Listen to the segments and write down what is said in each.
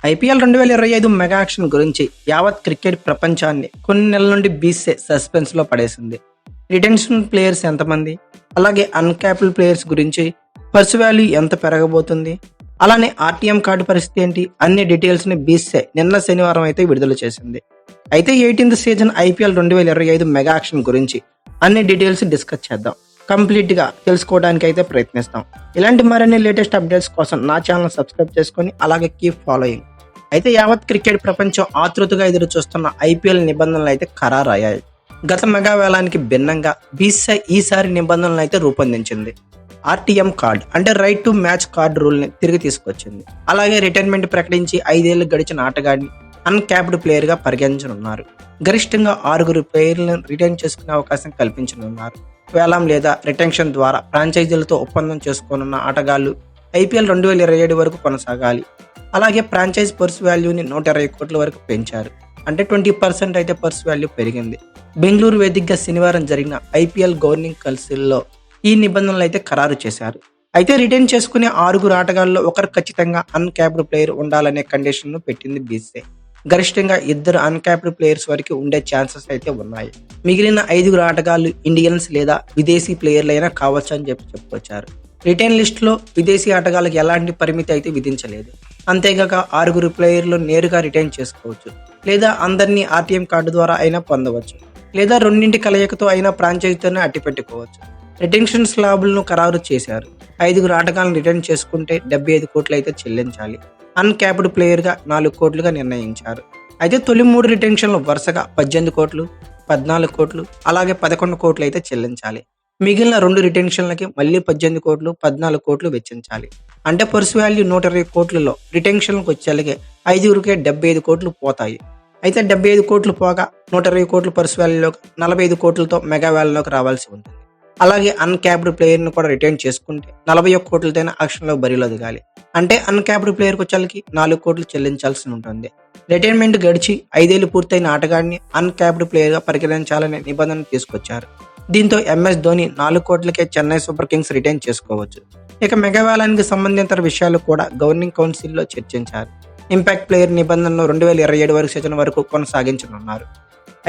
IPL 2025 mega action గురించి యావత్ cricket ప్రపంచాన్ని కొన్ని నెలల నుండి బీసీసీఐ సస్పెన్స్ లో పడేసింది. రిటెన్షన్ ప్లేయర్స్ ఎంతమంది, అలాగే అన్క్యాప్డ్ ప్లేయర్స్ గురించి, పర్స్ వాల్యూ ఎంత పెరగబోతుంది, అలానే ఆర్టీఎం కార్డు పరిస్థితి ఏంటి, అన్ని డీటెయిల్స్ ని బీసీసీఐ నిన్న శనివారం అయితే విడుదల చేసింది. అయితే 18th season IPL 2025 mega action గురించి అన్ని డీటెయిల్స్ డిస్కస్ చేద్దాం. కంప్లీట్ గా తెలుసుకోవడానికి అయితే ప్రయత్నిస్తాం. ఇలాంటి మరిన్ని లేటెస్ట్ అప్డేట్స్ కోసం నా ఛానల్ సబ్స్క్రైబ్ చేసుకొని అలాగే కీప్ ఫాలోయింగ్. అయితే యావత్ క్రికెట్ ప్రపంచం ఆతృతగా ఎదురు చూస్తున్న ఐపీఎల్ నిబంధనలు అయితే ఖరారయ్యాయి. గత మెగా వేలానికి భిన్నంగా బీసీసీఐ ఈసారి నిబంధనలు అయితే రూపొందించింది. ఆర్టీఎం కార్డ్ అంటే right to match card rule ని తిరిగి తీసుకొచ్చింది. అలాగే రిటైర్మెంట్ ప్రకటించి 5 ఏళ్లు గడిచిన ఆటగాడిని అన్క్యాప్డ్ ప్లేయర్ గా పరిగణించనున్నారు. గరిష్టంగా 6 ప్లేయర్లను రిటైన్ చేసుకునే అవకాశం కల్పించనున్నారు. వేలం లేదా రిటెన్షన్ ద్వారా ఫ్రాంచైజీలతో ఒప్పందం చేసుకోనున్న ఆటగాళ్లు ఐపీఎల్ 2027 వరకు కొనసాగాలి. అలాగే ఫ్రాంచైజ్ పర్స్ వాల్యూని 120 కోట్ల వరకు పెంచారు. అంటే 20% అయితే పర్స్ వాల్యూ పెరిగింది. బెంగళూరు వేదికగా శనివారం జరిగిన ఐపీఎల్ గవర్నింగ్ కౌన్సిల్లో ఈ నిబంధనలు అయితే ఖరారు చేశారు. అయితే రిటైన్ చేసుకునే 6 ఆటగాళ్లలో ఒకరు ఖచ్చితంగా అన్క్యాప్డ్ ప్లేయర్ ఉండాలనే కండిషన్ ను పెట్టింది బీసీసీఐ. గరిష్టంగా 2 అన్క్యాప్డ్ ప్లేయర్స్ వరకు ఉండే ఛాన్సెస్ అయితే ఉన్నాయి. మిగిలిన 5 ఆటగాళ్లు ఇండియన్స్ లేదా విదేశీ ప్లేయర్లైనా కావచ్చు అని చెప్పుకొచ్చారు. రిటైన్ లిస్ట్ లో విదేశీ ఆటగాళ్ళకి ఎలాంటి పరిమితి అయితే విధించలేదు. అంతేగాక 6 ప్లేయర్లు నేరుగా రిటైన్ చేసుకోవచ్చు, లేదా అందరినీ ఆర్టీఎం కార్డు ద్వారా అయినా పొందవచ్చు, లేదా రెండింటి కలయికతో అయినా ఫ్రాంచైజీతోనే అట్టిపెట్టుకోవచ్చు. రిటెన్షన్ స్లాబులను ఖరారు చేశారు. 5 ఆటగాళ్లను రిటైన్ చేసుకుంటే 75 కోట్లు అయితే చెల్లించాలి. అన్క్యాప్డ్ ప్లేయర్ గా 4 కోట్లుగా నిర్ణయించారు. అయితే తొలి 3 రిటెన్షన్లు వరుసగా 18 కోట్లు, 14 కోట్లు, అలాగే 11 కోట్లు అయితే చెల్లించాలి. మిగిలిన 2 రిటెన్షన్లకి మళ్ళీ 18 కోట్లు, 14 కోట్లు వెచ్చించాలి. అంటే పర్స్ వాల్యూ 120 కోట్లలో రిటెన్షన్లకు వచ్చేలాగే 5కే 75 కోట్లు పోతాయి. అయితే 75 కోట్లు పోగా 120 కోట్లు పర్స్ వాల్యూలోకి 45 కోట్లతో మెగా వేలంలోకి రావాల్సి ఉంటుంది. అలాగే అన్క్యాప్డ్ ప్లేయర్ ను కూడా రిటైన్ చేసుకుంటే 41 కోట్లతోనే ఆక్షన్లో బరిలో దిగాలి. అంటే అన్క్యాప్డ్ ప్లేయర్కి వచ్చేకి 4 కోట్లు చెల్లించాల్సి ఉంటుంది. రిటైర్మెంట్ గడిచి 5 ఏళ్లు పూర్తయిన ఆటగాడిని అన్క్యాప్డ్ ప్లేయర్ గా పరిగణించాలనే నిబంధన తీసుకొచ్చారు. దీంతో ఎంఎస్ ధోని 4 కోట్లకే చెన్నై సూపర్ కింగ్స్ రిటైన్ చేసుకోవచ్చు. ఇక మెగా వేలానికి సంబంధించిన విషయాలు కూడా గవర్నింగ్ కౌన్సిల్లో చర్చించారు. ఇంపాక్ట్ ప్లేయర్ నిబంధనను 2027 వరకు సీజన్ వరకు కొనసాగించనున్నారు.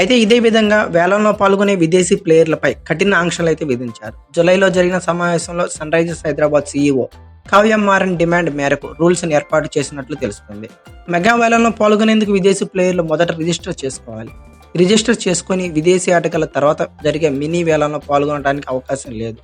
అయితే ఇదే విధంగా వేలంలో పాల్గొనే విదేశీ ప్లేయర్లపై కఠిన ఆంక్షలు అయితే విధించారు. జూలైలో జరిగిన సమావేశంలో Sunrisers Hyderabad CEO Kavya Maran demand మేరకు రూల్స్ ని ఏర్పాటు చేసినట్లు తెలుస్తుంది. మెగా వేలంలో పాల్గొనేందుకు విదేశీ ప్లేయర్లు మొదట రిజిస్టర్ చేసుకోవాలి. రిజిస్టర్ చేసుకుని విదేశీ ఆటగాళ్ల తర్వాత జరిగే మినీ వేలంలో పాల్గొనడానికి అవకాశం లేదు.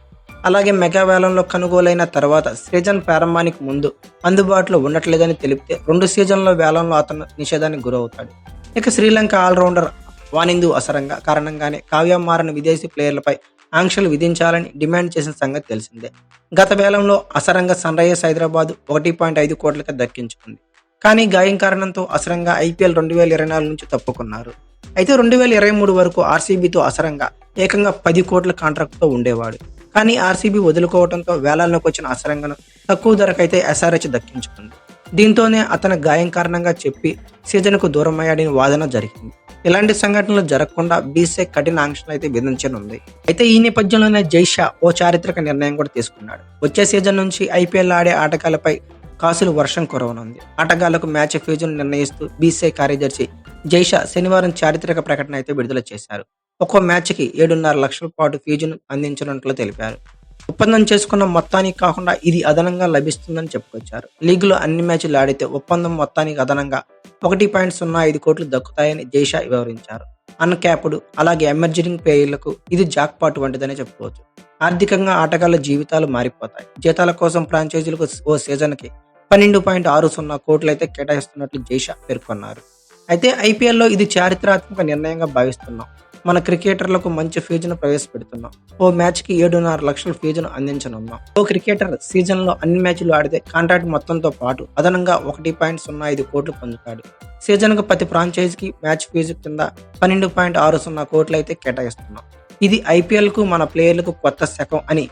అలాగే మెగా వేలంలో కొనుగోలైన తర్వాత సీజన్ ప్రారంభానికి ముందు అందుబాటులో ఉండట్లేదని తెలిపితే 2 సీజన్ల వేలంలో అతను నిషేధానికి గురవుతాడు. ఇక శ్రీలంక ఆల్రౌండర్ వానిందు అసరంగా కారణంగానే కావ్య మారన్ విదేశీ ప్లేయర్లపై ఆంక్షలు విధించాలని డిమాండ్ చేసిన సంగతి తెలిసిందే. గత వేలంలో అసరంగా సన్ రైజర్స్ హైదరాబాద్ 1.5 కోట్లకి దక్కించుకుంది. కానీ గాయం కారణంతో అసరంగా ఐపీఎల్ 2024 నుంచి తప్పుకున్నారు. అయితే 2023 వరకు ఆర్సీబీతో అసరంగా ఏకంగా 10 కోట్ల కాంట్రాక్ట్తో ఉండేవాడు. కానీ ఆర్సీబీ వదులుకోవడంతో వేలాల్లోకి వచ్చిన అసరంగను తక్కువ ధరకైతే ఎస్ఆర్హెచ్ దక్కించుకుంది. దీంతోనే అతను గాయం కారణంగా చెప్పి సీజన్కు దూరమయ్యాడని వాదన జరిగింది. ఇలాంటి సంఘటనలు జరగకుండా బీసీసీఐ కఠిన ఆంక్షలు అయితే విధించనుంది. అయితే ఈ నేపథ్యంలోనే జైషా ఓ చారిత్రక నిర్ణయం కూడా తీసుకున్నాడు. వచ్చే సీజన్ నుంచి ఐపీఎల్ ఆడే ఆటగాళ్లపై కాసులు వర్షం కురవనుంది. ఆటగాళ్లకు మ్యాచ్ ఫీజును నిర్ణయిస్తూ బీసీసీఐ కార్యదర్శి జైషా శనివారం చారిత్రక ప్రకటన అయితే విడుదల చేశారు. ఒక్కో మ్యాచ్కి 7.5 లక్షల పాటు ఫీజును అందించనున్నట్లు తెలిపారు. ఒప్పందం చేసుకున్న మొత్తానికి కాకుండా ఇది అదనంగా లభిస్తుందని చెప్పుకొచ్చారు. లీగులో అన్ని మ్యాచ్లు ఆడితే ఒప్పందం మొత్తానికి అదనంగా 1.05 కోట్లు దక్కుతాయని జైషా వివరించారు. అన్క్యాప్డ్ అలాగే ఎమర్జింగ్ ప్లేయర్లకు ఇది జాక్పాట్ వంటిదని చెప్పుకోవచ్చు. ఆర్థికంగా ఆటగాళ్ల జీవితాలు మారిపోతాయి. జీతాల కోసం ఫ్రాంచైజీలకు ఓ సీజన్కి 12.60 కోట్లు అయితే కేటాయిస్తున్నట్లు జైషా పేర్కొన్నారు. అయితే ఐపీఎల్లో ఇది చారిత్రాత్మక నిర్ణయంగా భావిస్తున్నాం. మన క్రికెటర్లకు మంచి ఫీజును ప్రవేశపెడుతున్నాం. ఓ మ్యాచ్కి 7.5 లక్షల ఫీజును అందించనున్నాం. ఓ క్రికెటర్ సీజన్లో అన్ని మ్యాచ్లు ఆడితే కాంట్రాక్ట్ మొత్తంతో పాటు అదనంగా 1.05 కోట్లు పొందుతాడు. సీజన్కు ప్రతి ఫ్రాంచైజీకి మ్యాచ్ ఫీజు కింద 12.60 కోట్లు అయితే కేటాయిస్తున్నాం. ఇది ఐపీఎల్కు మన ప్లేయర్లకు కొత్త శకం అని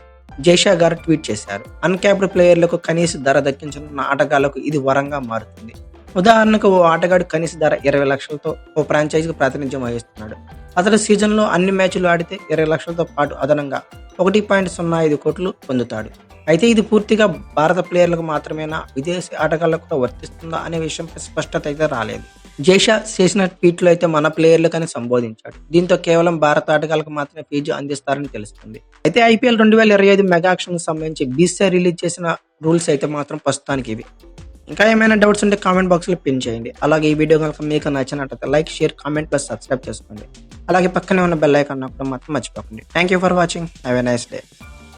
జైషా గారు ట్వీట్ చేశారు. అన్క్యాప్డ్ ప్లేయర్లకు కనీస ధర దక్కించనున్న ఆటగాళ్లకు ఇది వరంగా మారుతుంది. ఉదాహరణకు ఓ ఆటగాడు కనీస ధర 20 లక్షలతో ఓ ఫ్రాంచైజీకి ప్రాతినిధ్యం వహిస్తున్నాడు. అతడు సీజన్లో అన్ని మ్యాచ్లు ఆడితే 20 లక్షలతో పాటు అదనంగా 1.05 కోట్లు పొందుతాడు. అయితే ఇది పూర్తిగా భారత ప్లేయర్లకు మాత్రమేనా, విదేశీ ఆటగాళ్లకు కూడా వర్తిస్తుందా అనే విషయంపై స్పష్టత అయితే రాలేదు. జైషా చేసిన ట్వీట్లో అయితే మన ప్లేయర్లకని సంబోధించాడు. దీంతో కేవలం భారత ఆటగాళ్లకు మాత్రమే ఫీజు అందిస్తారని తెలుస్తుంది. అయితే ఐపీఎల్ 2025 మెగా ఆక్షన్‌కి సంబంధించి బీసీసీఐ రిలీజ్ చేసిన రూల్స్ అయితే మాత్రం ప్రస్తుతానికి ఇవి. ఇంకా ఏమైనా డౌట్స్ ఉంటే కామెంట్ బాక్స్‌లో పిన్ చేయండి. అలాగే ఈ వీడియో కనుక మీకు నచ్చినట్లయితే like, share, comment plus subscribe చేసుకోండి. అలాగే పక్కనే ఉన్న బెల్ ఐకాన్ నొక్కడం మాత్రం మర్చిపోకండి. Thank you for watching. Have a nice day.